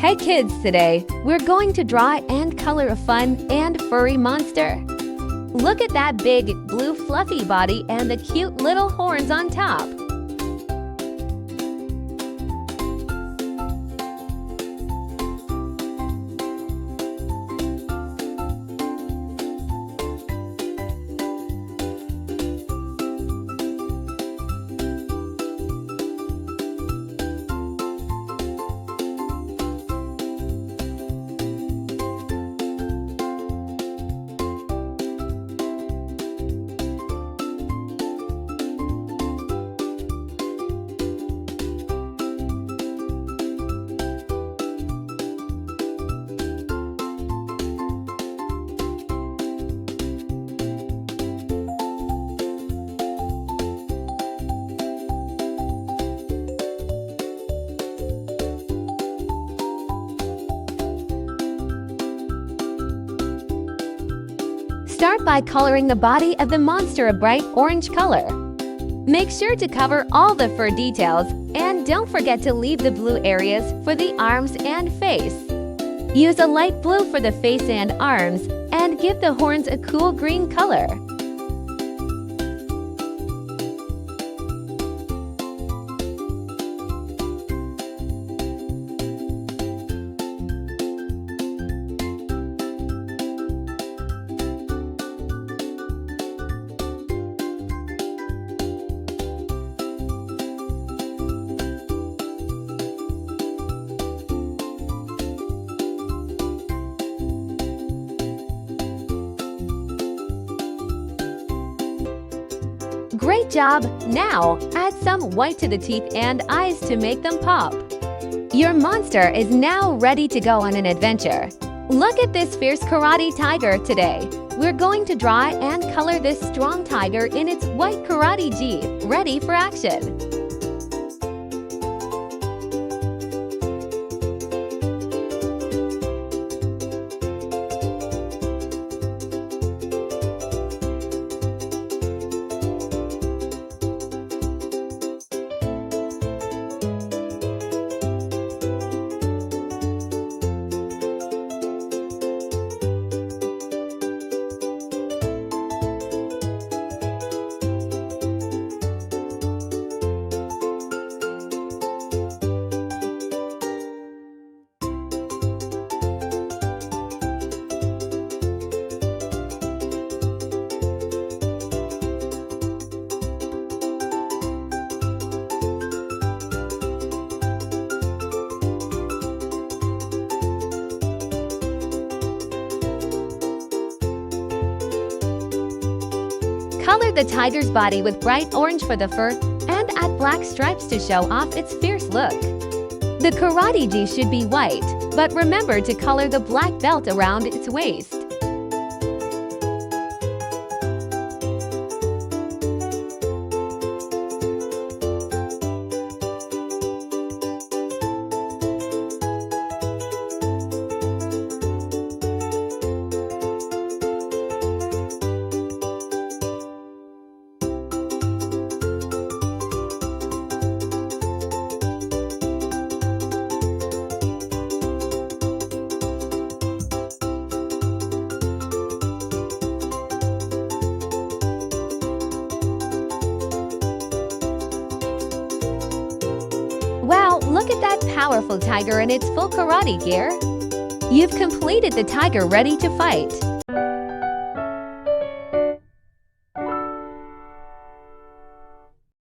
Hey kids, today we're going to draw and color a fun and furry monster. Look at that big blue fluffy body and the cute little horns on top. Start by coloring the body of the monster a bright orange color. Make sure to cover all the fur details and don't forget to leave the blue areas for the arms and face. Use a light blue for the face and arms and give the horns a cool green color. Great job! Now, add some white to the teeth and eyes to make them pop. Your monster is now ready to go on an adventure. Look at this fierce karate tiger today. We're going to draw and color this strong tiger in its white karate gi, ready for action. Color the tiger's body with bright orange for the fur and add black stripes to show off its fierce look. The karate gi should be white, but remember to color the black belt around its waist. Wow, look at that powerful tiger in its full karate gear. You've completed the tiger ready to fight.